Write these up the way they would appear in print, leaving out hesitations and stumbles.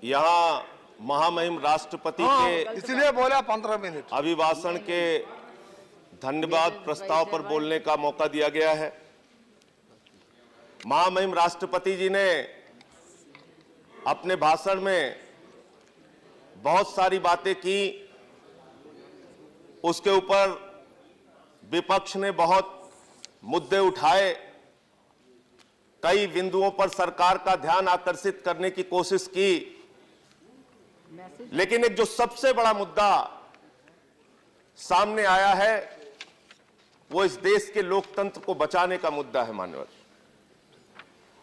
यहाँ महामहिम राष्ट्रपति के इसलिए बोला 15 मिनट अभिभाषण के धन्यवाद प्रस्ताव पर बोलने का मौका दिया गया है। महामहिम राष्ट्रपति जी ने अपने भाषण में बहुत सारी बातें की, उसके ऊपर विपक्ष ने बहुत मुद्दे उठाए, कई बिंदुओं पर सरकार का ध्यान आकर्षित करने की कोशिश की, लेकिन एक जो सबसे बड़ा मुद्दा सामने आया है वो इस देश के लोकतंत्र को बचाने का मुद्दा है। मान्यवर,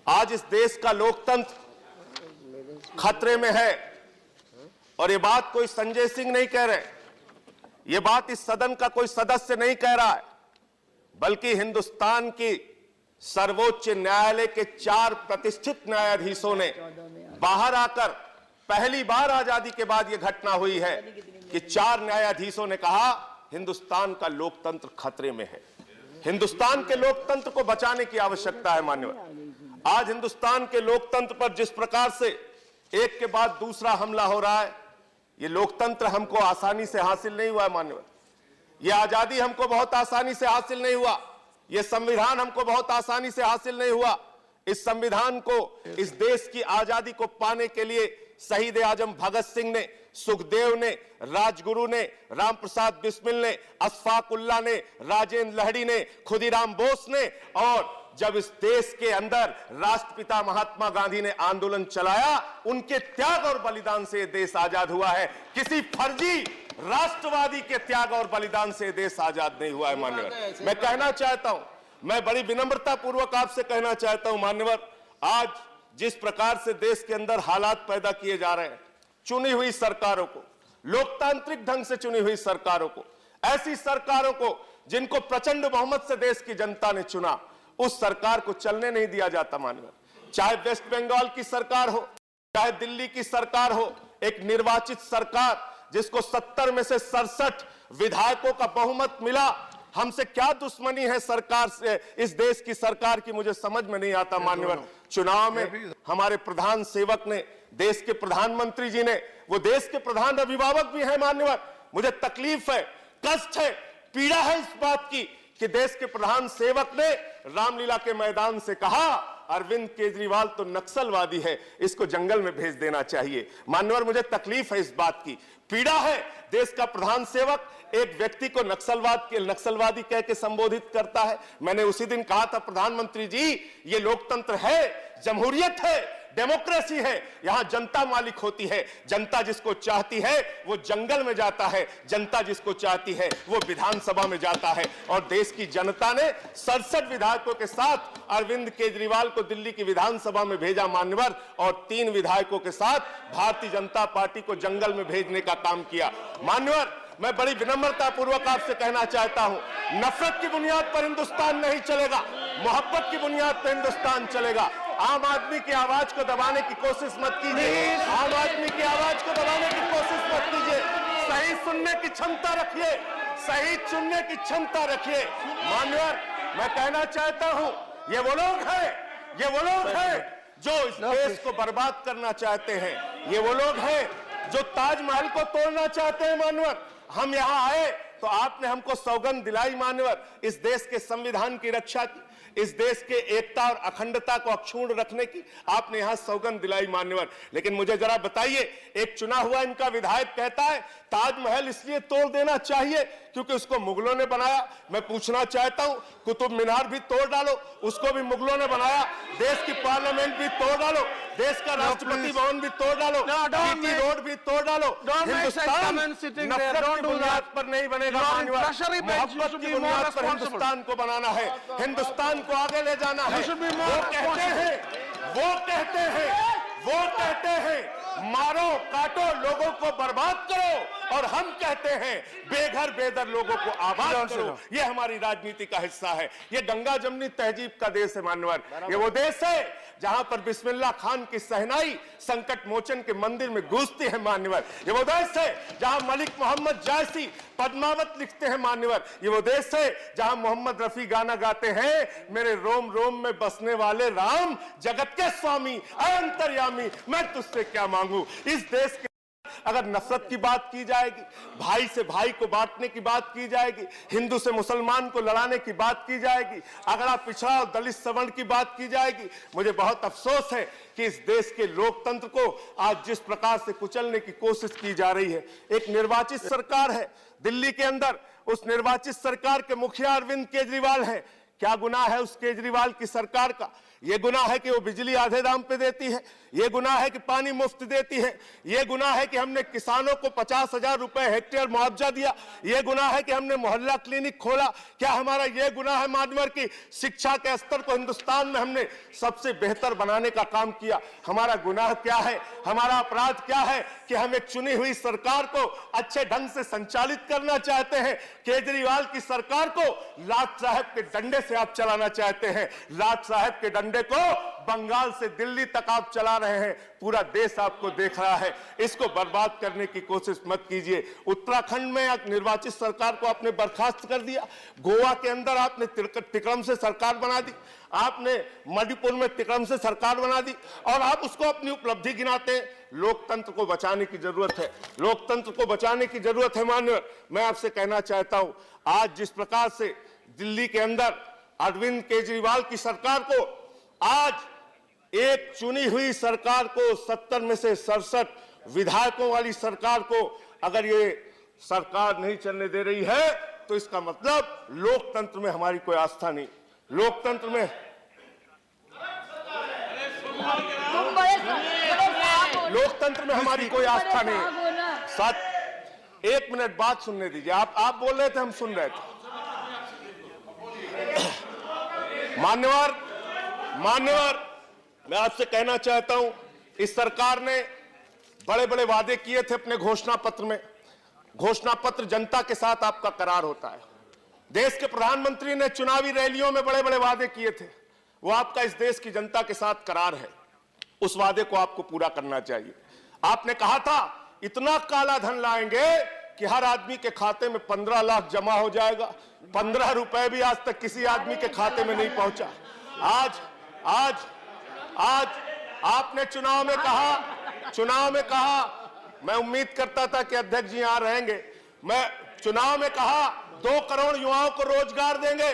आज इस देश का लोकतंत्र खतरे में है और ये बात कोई संजय सिंह नहीं कह रहे, ये बात इस सदन का कोई सदस्य नहीं कह रहा है, बल्कि हिंदुस्तान की सर्वोच्च न्यायालय के 4 प्रतिष्ठित न्यायाधीशों ने बाहर आकर, पहली बार आजादी के बाद यह घटना हुई है कि 4 न्यायाधीशों ने कहा हिंदुस्तान का लोकतंत्र खतरे में है, हिंदुस्तान के लोकतंत्र को बचाने की आवश्यकता है। मान्यवर, आज हिंदुस्तान के लोकतंत्र पर जिस प्रकार से एक के बाद दूसरा हमला हो रहा है, ये लोकतंत्र हमको आसानी से हासिल नहीं हुआ है। मान्यवर, ये आजादी हमको बहुत आसानी से हासिल नहीं हुआ, ये संविधान हमको बहुत आसानी से हासिल नहीं हुआ। इस संविधान को, इस देश की आजादी को पाने के लिए शहीद आजम भगत सिंह ने, सुखदेव ने, राजगुरु ने, राम प्रसाद बिस्मिल ने, अशफाक उल्लाह ने, राजेंद्र लाहिड़ी ने, खुदीराम बोस ने, और जब इस देश के अंदर राष्ट्रपिता महात्मा गांधी ने आंदोलन चलाया, उनके त्याग और बलिदान से देश आजाद हुआ है। किसी फर्जी राष्ट्रवादी के त्याग और बलिदान से देश आजाद नहीं हुआ है। मान्यवर, मैं कहना चाहता हूं, मैं बड़ी विनम्रता पूर्वक आपसे कहना चाहता हूं मान्यवर, आज जिस प्रकार से देश के अंदर हालात पैदा किए जा रहे हैं, चुनी हुई सरकारों को, लोकतांत्रिक ढंग से चुनी हुई सरकारों को, ऐसी सरकारों को जिनको प्रचंड बहुमत से देश की जनता ने चुना, उस सरकार को चलने नहीं दिया जाता। मान्यवर, चाहे वेस्ट बंगाल की सरकार हो, चाहे दिल्ली की सरकार हो, एक निर्वाचित सरकार जिसको 70 में से 67 विधायकों का बहुमत मिला, हमसे क्या दुश्मनी है सरकार से, इस देश की सरकार की, मुझे समझ में नहीं आता। मान्यवर, चुनाव में हमारे प्रधान सेवक ने, देश के प्रधानमंत्री जी ने, वो देश के प्रधान अभिभावक भी हैं। मान्यवर, मुझे तकलीफ है, कष्ट है, पीड़ा है इस बात की कि देश के प्रधान सेवक ने रामलीला के मैदान से कहा अरविंद केजरीवाल तो नक्सलवादी है, इसको जंगल में भेज देना चाहिए। मान्यवर, मुझे तकलीफ है इस बात की, पीड़ा है। देश का प्रधान सेवक एक व्यक्ति को नक्सलवादी कह के संबोधित करता है। मैंने उसी दिन कहा था, प्रधानमंत्री जी, ये लोकतंत्र है, जमहूरियत है, डेमोक्रेसी है, यहां जनता मालिक होती है, जनता जिसको चाहती है वो जंगल में जाता है, जनता जिसको चाहती है वो विधानसभा में जाता है। और देश की जनता ने 67 विधायकों के साथ अरविंद केजरीवाल को दिल्ली की विधानसभा में भेजा। मान्यवर, और 3 विधायकों के साथ भारतीय जनता पार्टी को जंगल में भेजने का काम किया। मान्यवर, मैं बड़ी विनम्रता पूर्वक आपसे कहना चाहता हूं, नफरत की बुनियाद पर हिंदुस्तान नहीं चलेगा, मोहब्बत की बुनियाद पर हिंदुस्तान चलेगा। आम आदमी की आवाज को दबाने की कोशिश मत कीजिए, आम आदमी की आवाज को दबाने की कोशिश मत कीजिए। सही सुनने की क्षमता रखिए, सही चुनने की क्षमता रखिए। मान्यवर, मैं कहना चाहता हूं, ये वो लोग हैं जो इस देश को बर्बाद करना चाहते हैं, ये वो लोग हैं जो ताजमहल को तोड़ना चाहते हैं। मान्यवर, हम यहां आए तो आपने हमको सौगंध दिलाई मान्यवर, इस देश के संविधान की रक्षा की, इस देश के एकता और अखंडता को अक्षुण्ण रखने की आपने यहां सौगंध दिलाई। मान्यवर, लेकिन मुझे जरा बताइए, एक चुना हुआ इनका विधायक कहता है ताजमहल इसलिए तोड़ देना चाहिए क्योंकि उसको मुगलों ने बनाया। मैं पूछना चाहता हूं, कुतुब मीनार भी तोड़ डालो, उसको भी मुगलों ने बनाया। देश की पार्लियामेंट भी तोड़ डालो, देश का राष्ट्रपति भवन भी तोड़ डालो, जीटी रोड भी तोड़ डालो। हिंदुस्तान नफरत की बुनियाद पर नहीं बनेगा मान्यवर, मोहब्बत की बुनियाद पर हिंदुस्तान को बनाना है, हिंदुस्तान को आगे ले जाना है। वो कहते हैं मारो काटो, लोगों को बर्बाद करो, और हम कहते हैं बेघर बेदर लोगों को आबाद करो। ये हमारी राजनीति का हिस्सा है। ये गंगा जमनी तहजीब का देश है मान्यवर। ये वो देश है जहां पर बिस्मिल्लाह खान की सहनाई संकट मोचन के मंदिर में गूंजती है मान्यवर। ये वो देश है जहां मलिक मोहम्मद जायसी पद्मावत लिखते हैं मान्यवर। ये वो देश है जहां मोहम्मद रफी गाना गाते हैं, मेरे रोम रोम में बसने वाले राम, जगत के स्वामी अंतर्यामी, मैं तुझसे क्या मांगू। इस देश के अगर नफरत की बात की जाएगी, भाई से भाई को बांटने की बात की जाएगी, हिंदू से मुसलमान को लड़ाने की बात की जाएगी, अगड़ा पिछड़ा और दलित सवर्ण की बात की जाएगी, मुझे बहुत अफसोस है कि इस देश के लोकतंत्र को आज जिस प्रकार से कुचलने की कोशिश की जा रही है। एक निर्वाचित सरकार है दिल्ली के अंदर, उस निर्वाचित सरकार के मुखिया अरविंद केजरीवाल है। क्या गुनाह है उस केजरीवाल की सरकार का? यह गुनाह है कि वो बिजली आधे दाम पे देती है, यह गुनाह है कि पानी मुफ्त देती है, यह गुनाह है कि हमने किसानों को 50,000 रुपए हेक्टेयर मुआवजा दिया, यह गुनाह है कि हमने मोहल्ला क्लिनिक खोला। क्या हमारा यह गुनाह है मान्यवर की शिक्षा के स्तर को हिंदुस्तान में हमने सबसे बेहतर बनाने का काम किया? हमारा गुनाह क्या है, हमारा अपराध क्या है कि हम एक चुनी हुई सरकार को अच्छे ढंग से संचालित करना चाहते हैं? केजरीवाल की सरकार को लाट साहब के डंडे से आप चलाना चाहते हैं। लाट साहब के डंडे को बंगाल से दिल्ली तक आप चला रहे हैं, पूरा देश आपको देख रहा है। इसको बर्बाद करने की कोशिश मत कीजिए। उत्तराखंड में एक निर्वाचित सरकार को आपने बर्खास्त कर दिया, गोवा के अंदर आपने तिकरम से सरकार बना दी, आपने मणिपुर में तिकरम से सरकार बना दी और आप उसको अपनी उपलब्धि गिनाते हैं। लोकतंत्र को बचाने की जरूरत है, लोकतंत्र को बचाने की जरूरत है मान्यवर। मैं आपसे कहना चाहता हूं, आज जिस प्रकार से दिल्ली के अंदर अरविंद केजरीवाल की सरकार को, आज एक चुनी हुई सरकार को, 70 में से 67 विधायकों वाली सरकार को अगर ये सरकार नहीं चलने दे रही है तो इसका मतलब लोकतंत्र में हमारी कोई आस्था नहीं। लोकतंत्र में हमारी कोई आस्था नहीं। साथ 1 मिनट बात सुनने दीजिए। आप बोल रहे थे, हम सुन रहे थे। मान्यवर, मैं आपसे कहना चाहता हूं, इस सरकार ने बड़े बड़े वादे किए थे अपने घोषणा पत्र में। घोषणा पत्र जनता के साथ आपका करार होता है। देश के प्रधानमंत्री ने चुनावी रैलियों में बड़े बड़े वादे किए थे, वो आपका इस देश की जनता के साथ करार है। उस वादे को आपको पूरा करना चाहिए। आपने कहा था इतना काला धन लाएंगे कि हर आदमी के खाते में 15 लाख जमा हो जाएगा। 15 रुपए भी आज तक किसी आदमी के खाते में नहीं पहुंचा। आज आपने चुनाव में कहा, मैं उम्मीद करता था कि अध्यक्ष जी यहां रहेंगे, मैं चुनाव में कहा 2 करोड़ युवाओं को रोजगार देंगे।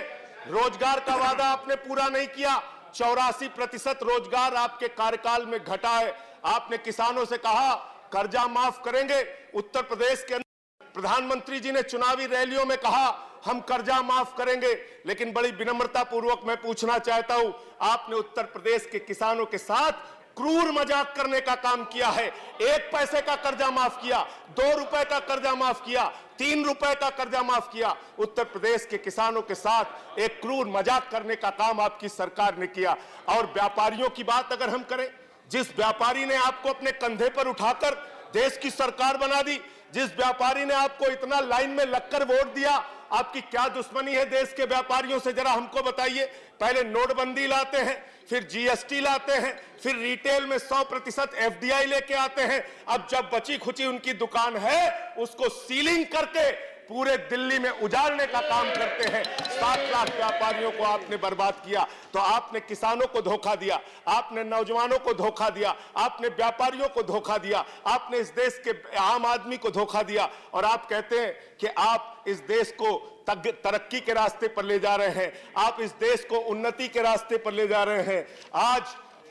रोजगार का वादा आपने पूरा नहीं किया। 84% रोजगार आपके कार्यकाल में घटा है। आपने किसानों से कहा कर्जा माफ करेंगे। उत्तर प्रदेश के प्रधानमंत्री जी ने चुनावी रैलियों में कहा हम कर्जा माफ करेंगे, लेकिन बड़ी विनम्रता पूर्वक मैं पूछना चाहता हूं, आपने उत्तर प्रदेश के किसानों के साथ क्रूर मजाक करने का काम किया है। 1 पैसे का कर्जा माफ किया, 2 रुपए का कर्जा माफ किया, 3 रुपए का कर्जा माफ किया। उत्तर प्रदेश के किसानों के साथ एक क्रूर मजाक करने का काम आपकी सरकार ने किया। और व्यापारियों की बात अगर हम करें, जिस व्यापारी ने आपको अपने कंधे पर उठाकर देश की सरकार बना दी, जिस व्यापारी ने आपको इतना लाइन में लगकर वोट दिया, आपकी क्या दुश्मनी है देश के व्यापारियों से, जरा हमको बताइए। पहले नोटबंदी लाते हैं, फिर जीएसटी लाते हैं, फिर रिटेल में 100% एफडीआई लेके आते हैं। अब जब बची खुची उनकी दुकान है उसको सीलिंग करके पूरे दिल्ली में उजाड़ने का काम करते हैं। 7 लाख व्यापारियों को आपने बर्बाद किया। तो आपने किसानों को धोखा दिया, आपने नौजवानों को धोखा दिया, आपने व्यापारियों को धोखा दिया, आपने इस देश के आम आदमी को धोखा दिया। और आप कहते हैं कि आप इस देश को तरक्की के रास्ते पर ले जा रहे हैं, आप इस देश को उन्नति के रास्ते पर ले जा रहे हैं। आज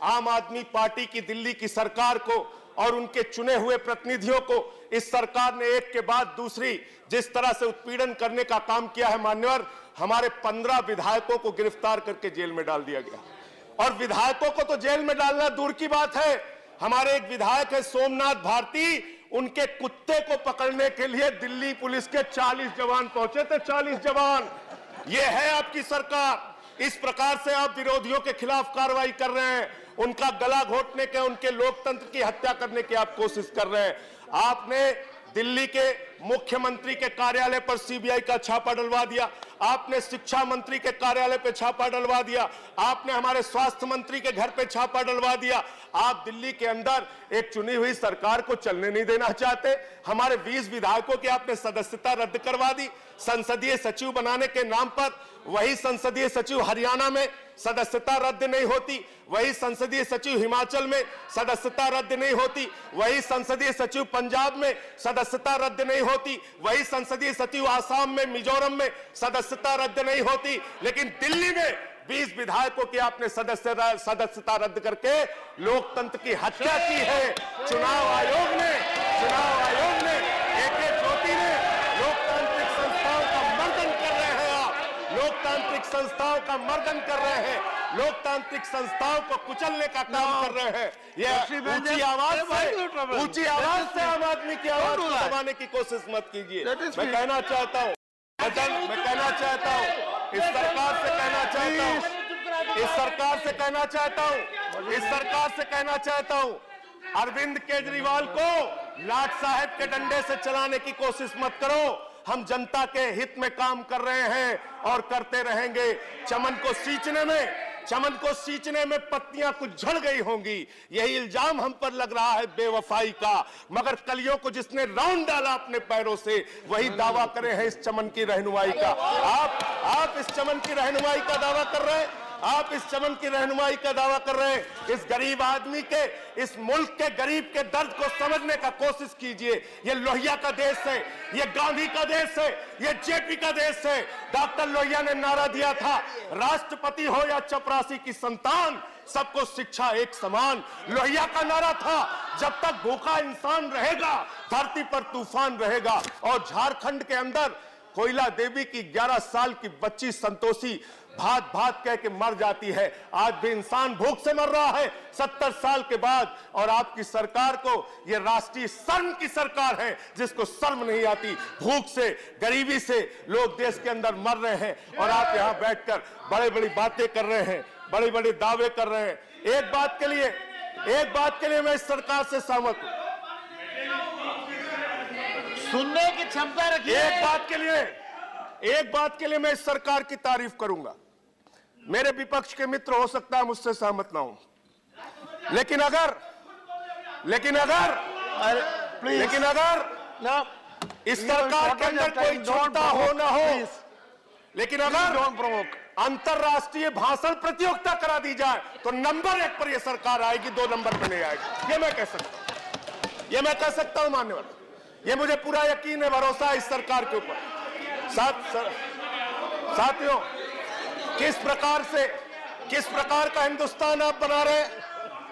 आम आदमी पार्टी की दिल्ली की सरकार को और उनके चुने हुए प्रतिनिधियों को इस सरकार ने एक के बाद दूसरी जिस तरह से उत्पीड़न करने का काम किया है मान्यवर, हमारे 15 विधायकों को गिरफ्तार करके जेल में डाल दिया गया। और विधायकों को तो जेल में डालना दूर की बात है, हमारे एक विधायक है सोमनाथ भारती, उनके कुत्ते को पकड़ने के लिए दिल्ली पुलिस के 40 जवान पहुंचे थे। 40 जवान। ये है आपकी सरकार। इस प्रकार से आप विरोधियों के खिलाफ कार्रवाई कर रहे हैं, उनका गला घोटने के, उनके लोकतंत्र की हत्या करने की आप कोशिश कर रहे हैं। आपने दिल्ली के मुख्यमंत्री के कार्यालय पर सीबीआई का छापा डलवा दिया, आपने शिक्षा मंत्री के कार्यालय पे छापा डलवा दिया, आपने हमारे स्वास्थ्य मंत्री के घर पे छापा डलवा दिया। आप दिल्ली के अंदर एक चुनी हुई सरकार को चलने नहीं देना चाहते। हमारे 20 विधायकों की आपने सदस्यता रद्द करवा दी संसदीय सचिव बनाने के नाम पर। वही संसदीय सचिव हरियाणा में सदस्यता रद्द नहीं होती, वही संसदीय सचिव हिमाचल में सदस्यता रद्द नहीं होती, वही संसदीय सचिव पंजाब में सदस्यता रद्द नहीं होती, वही संसदीय सचिव आसाम में, मिजोरम में सदस्यता रद्द नहीं होती। लेकिन दिल्ली में 20 विधायकों की आपने सदस्यता रद्द करके लोकतंत्र की हत्या की है। चुनाव आयोग ने AK ज्योति ने लोकतांत्रिक संस्थाओं का मर्दन कर रहे हैं। आप लोकतांत्रिक संस्थाओं का मर्दन कर रहे हैं, लोकतांत्रिक संस्थाओं को कुचलने का काम कर रहे हैं। ये ऊंची आवाज से आम आदमी की आवाज को दबाने की कोशिश मत कीजिए। मैं कहना चाहता हूँ, इस सरकार से कहना चाहता हूं, अरविंद केजरीवाल को लाट साहब के डंडे से चलाने की कोशिश मत करो। हम जनता के हित में काम कर रहे हैं और करते रहेंगे। चमन को सींचने में पत्तियां कुछ झड़ गई होंगी, यही इल्जाम हम पर लग रहा है बेवफाई का। मगर कलियों को जिसने राउंड डाला अपने पैरों से, वही दावा करे हैं इस चमन की रहनुमाई का। आप इस चमन की रहनुमाई का दावा कर रहे हैं, आप इस चमन की रहनुमाई का दावा कर रहे हैं। इस गरीब आदमी के, इस मुल्क के गरीब के दर्द को समझने का कोशिश कीजिए। ये लोहिया का देश है, ये गांधी का देश है, ये जेपी का देश है। डॉक्टर लोहिया ने नारा दिया था, राष्ट्रपति हो या चपरासी की संतान, सबको शिक्षा एक समान। लोहिया का नारा था, जब तक भूखा इंसान रहेगा धरती पर तूफान रहेगा। और झारखंड के अंदर कोयला देवी की 11 साल की बच्ची संतोषी भात भात कह के मर जाती है। आज भी इंसान भूख से मर रहा है 70 साल के बाद। और आपकी सरकार को, ये राष्ट्रीय शर्म की सरकार है जिसको शर्म नहीं आती। भूख से, गरीबी से लोग देश के अंदर मर रहे हैं और आप यहां बैठकर बड़ी बड़ी बातें कर रहे हैं, बड़े बड़े दावे कर रहे हैं। एक बात के लिए मैं इस सरकार से सहमत हूं, सुनने की क्षमता रखिए। एक बात के लिए मैं इस सरकार की तारीफ करूंगा। मेरे विपक्ष के मित्र हो सकता है मुझसे सहमत ना हो, लेकिन अगर इस सरकार के अंदर कोई छोटा हो ना हो, लेकिन अगर अंतरराष्ट्रीय भाषण प्रतियोगिता करा दी जाए तो नंबर 1 पर यह सरकार आएगी, 2 नंबर पर नहीं आएगी। ये मैं कह सकता हूं मान्यवर, ये मुझे पूरा यकीन है, भरोसा है इस सरकार के ऊपर। साथियों, किस प्रकार का हिंदुस्तान आप बना रहे हैं।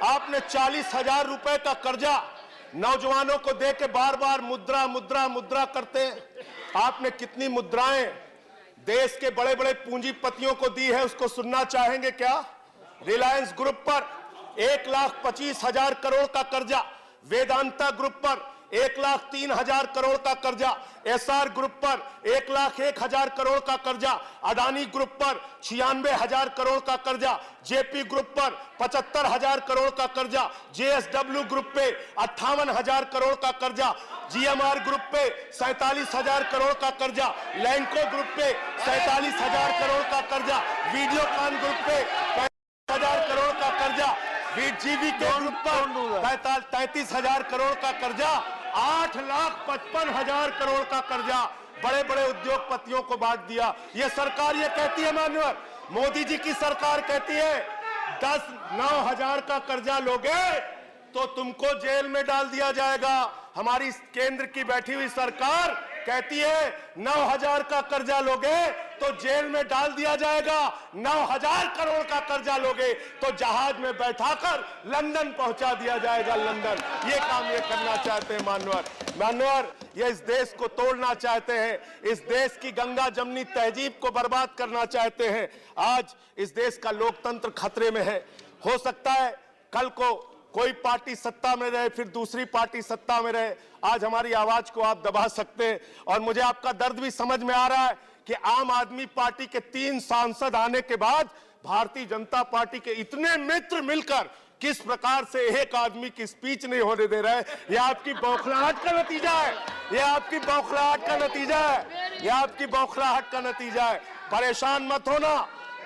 आपने 40,000 रुपए का कर्जा नौजवानों को दे के बार बार मुद्रा करते हैं। आपने कितनी मुद्राएं देश के बड़े बड़े पूंजीपतियों को दी है, उसको सुनना चाहेंगे क्या? रिलायंस ग्रुप पर 1,25,000 करोड़ का कर्जा, वेदांता ग्रुप पर 1,03,000 करोड़ का कर्जा, एसआर ग्रुप पर 1,01,000 करोड़ का कर्जा, अडानी ग्रुप पर 96,000 करोड़ का कर्जा, जेपी ग्रुप पर 75,000 करोड़ का कर्जा, जेएसडब्ल्यू ग्रुप पे 58,000 करोड़ का कर्जा, जीएमआर ग्रुप पे 47,000 करोड़ का कर्जा, लैंको ग्रुप पे 47,000 करोड़ का कर्जा, वीडियोकॉन ग्रुप पे 35,000 करोड़ का कर्जा, जीवी के ग्रुप पर 33,000 करोड़ का कर्जा, 8,55,000 करोड़ का कर्जा बड़े बड़े उद्योगपतियों को बांट दिया। ये सरकार ये कहती है मान्यवर, मोदी जी की सरकार कहती है 9,000 का कर्जा लोगे तो तुमको जेल में डाल दिया जाएगा। हमारी केंद्र की बैठी हुई सरकार कहती है 9,000 का कर्जा लोगे तो जेल में डाल दिया जाएगा, 9,000 करोड़ का कर्जा लोगे तो जहाज में बैठाकर लंदन पहुंचा दिया जाएगा। लंदन ये काम ये करना चाहते हैं मान्यवर, ये इस देश को तोड़ना चाहते हैं, इस देश की गंगा जमनी तहजीब को बर्बाद करना चाहते हैं। आज इस देश का लोकतंत्र खतरे में है। हो सकता है कल को कोई पार्टी सत्ता में रहे, फिर दूसरी पार्टी सत्ता में रहे। आज हमारी आवाज को आप दबा सकते हैं और मुझे आपका दर्द भी समझ में आ रहा है कि आम आदमी पार्टी के 3 सांसद आने के बाद भारतीय जनता पार्टी के इतने मित्र मिलकर किस प्रकार से एक आदमी की स्पीच नहीं होने दे रहा है, यह आपकी बौखलाहट का नतीजा है। यह आपकी बौखलाहट का नतीजा है। यह आपकी बौखलाहट का नतीजा है। परेशान मत होना,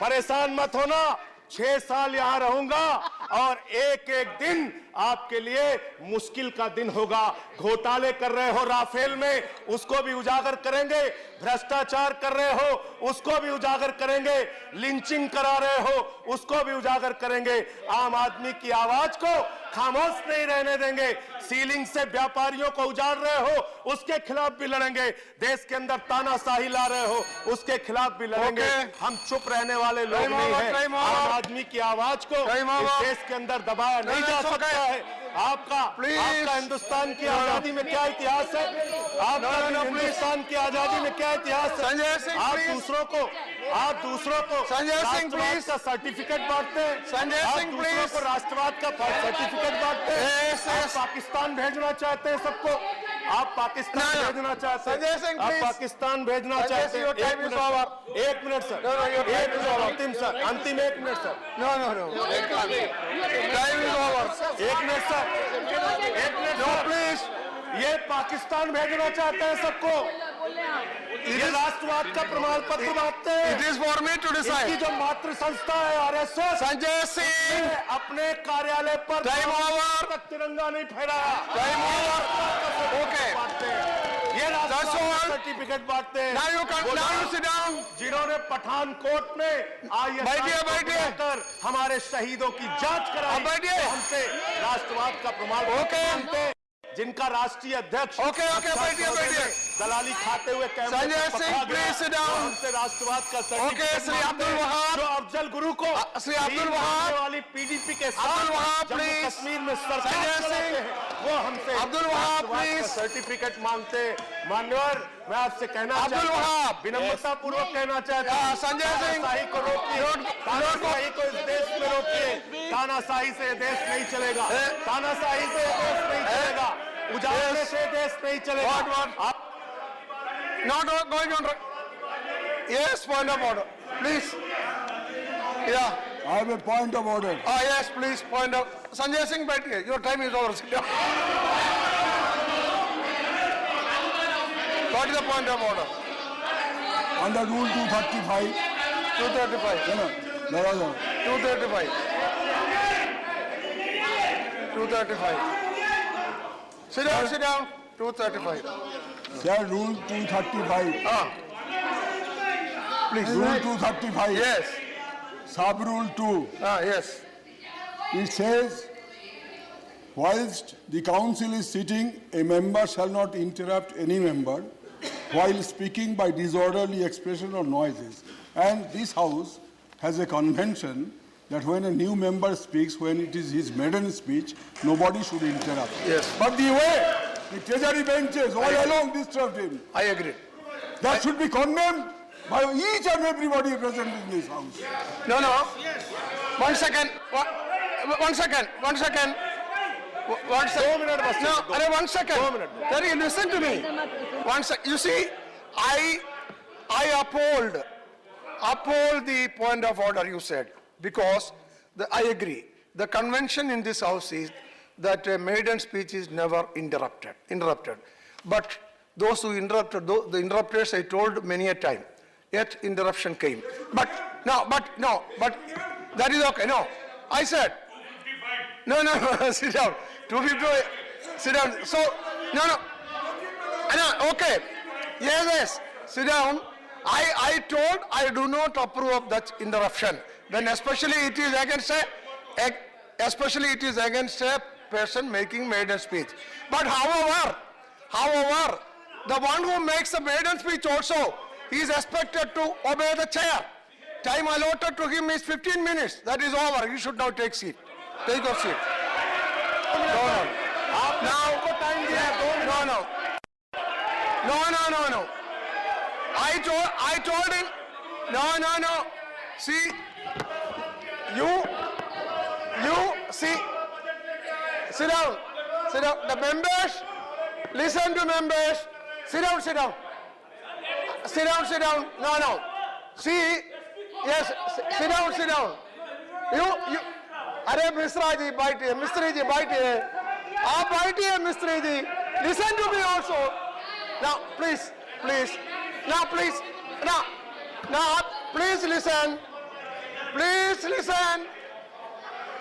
परेशान मत होना। 6 साल यहां रहूंगा और एक एक दिन आपके लिए मुश्किल का दिन होगा। घोटाले कर रहे हो राफेल में, उसको भी उजागर करेंगे। भ्रष्टाचार कर रहे हो, उसको भी उजागर करेंगे। लिंचिंग करा रहे हो, उसको भी उजागर करेंगे। आम आदमी की आवाज को खामोश नहीं रहने देंगे। सीलिंग से व्यापारियों को उजाड़ रहे हो, उसके खिलाफ भी लड़ेंगे। देश के अंदर तानाशाही ला रहे हो, उसके खिलाफ भी लड़ेंगे। हम चुप रहने वाले लोग नहीं हैं। आम आदमी की आवाज को इस देश के अंदर दबाया नहीं जा सकता है। आपका हिंदुस्तान की आजादी में क्या इतिहास है? आपका हिंदुस्तान की आजादी में क्या इतिहास है? आप दूसरों को संजय सिंह प्लीज का सर्टिफिकेट बांटते हैं। संजय सिंह प्लीज को राष्ट्रवाद का सर्टिफिकेट बांटते हैं। आप पाकिस्तान भेजना चाहते हैं सबको। आप पाकिस्तान भेजना चाहते हैं। संजय सिंह आप प्लीज पाकिस्तान भेजना चाहते हैं। एक मिनट सर, अंतिम सर, अंतिम 1 minute sir. No time is over. 1 minute sir, 1 minute no please. ये पाकिस्तान भेजना चाहते हैं सबको। ये राष्ट्रवाद का प्रमाण पत्र बांटते हैं। It is for me to इनकी डिसाइड। जो मातृ संस्था है आरएसएस, संजय सिंह अपने कार्यालय पर टाइम ओवर। तक तिरंगा नहीं फहराया। Time over. ओके बांटते हैं ये राष्ट्रवाद सर्टिफिकेट बांटते हैं। Now you sit down. जिन्होंने पठानकोट में बैठिए। कर हमारे शहीदों की जांच कराई, बैठिए। तो हमसे राष्ट्रवाद का प्रमाण ओके। मांगते हैं। जिनका राष्ट्रीय अध्यक्ष ओके, बैठिए। दलाली खाते हुए Sanjay Singh please sit down. हमसे राष्ट्रवाद का ओके, श्री अब्दुल वहाब। जो अफजल गुरु को श्री अब्दुल वहाब वाली पीडीपी के अब्दुल वहाब जम्मू प्लीज। कश्मीर में सरकार संजय चलाते सिंह। हैं, वो हमसे अब्दुल वहाब राष्ट्रवाद का प्लीज। सर्टिफिकेट मांगते हैं। मान्यवर, मैं आपसे कहना अब्दुल चाहता हूं, वहाब। विनम्रता पूर्वक कहना चाहता हूं, संजय सिंह। तानाशाही को रोकिए। तानाशाही को इस देश में रोकिए। तानाशाही से देश नहीं चलेगा। तानाशाही से देश नहीं चलेगा। उजाड़ने से देश नहीं चलेगा। आप Not going on. Yes, point of order. Please. Yeah. I have a point of order. Yes, please, point of. Sanjay Singh, बैठिए. Your time is over. Sit down. What is the point of order? Under Rule 235. 235. No. 235. 235. Sit down. 235. Sir, Rule 235. Please. Rule 235. Yes. Sub Rule 2. Yes. It says, whilst the council is sitting, a member shall not interrupt any member while speaking by disorderly expression or noises. And this house has a convention that when a new member speaks, when it is his maiden speech, nobody should interrupt. Yes. But the way the treasury benches all along disturbed him, I agree. that should be condemned by each and everybody present in this house. No. 1 second. 1 second. 1 second. 1 second. 2 minute बस। No, अरे 1 second. 2 minute. Terry, listen to me. 1 second. You see, I uphold the point of order you said, because I agree. The convention in this house is that a maiden speech is never interrupted. But those who interrupted, the interrupters, I told many a time, yet interruption came. But that is okay. No, I said, no, sit down. 250, sit down. So, no, okay. Yes, sit down. I told I do not approve of that interruption. Then especially it is against a person making maiden speech. But however, the one who makes the maiden speech also, he is expected to obey the chair. Time allotted to him is 15 minutes. That is over. He should now take seat. Take your seat. No. I told him. No. See, you see. Sit down. The members, listen to members. Sit down. No. See, yes, sit down. You. अरे मिश्रा जी बैठिए, मिस्त्री जी बैठिए, आप बैठिए मिस्त्री जी, listen to me also. Now please, now please, now please listen,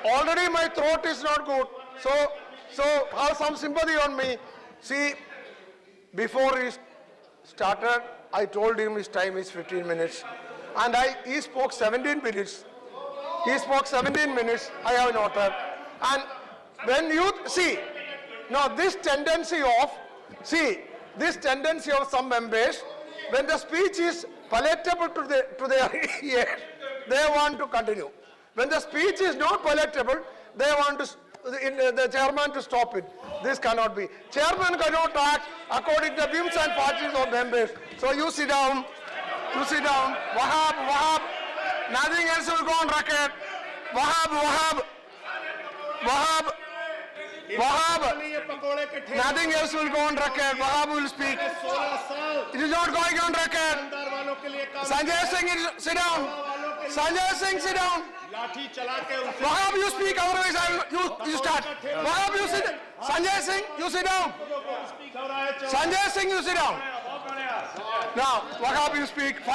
already my throat is not good, so have some sympathy on me. See, before he started, I told him his time is 15 minutes, and he spoke 17 minutes. I have noted. And when you see, now this tendency of some members, when the speech is palatable to their ears, they want to continue. When the speech is not palatable, they want the chairman to stop it. This cannot be. Chairman cannot act according to the whims and parties of members. So you sit down. Wahab. Nothing else will go on record. Wahab. Nothing else will go on record. Wahab will speak. It is not going on record. Sanjay Singh, sit down. Sit down. Wahab, you speak, otherwise you start. Wahab, you sit. Sanjay Singh, you sit down. Sanjay Singh, you sit down. Now, Wahab, you speak.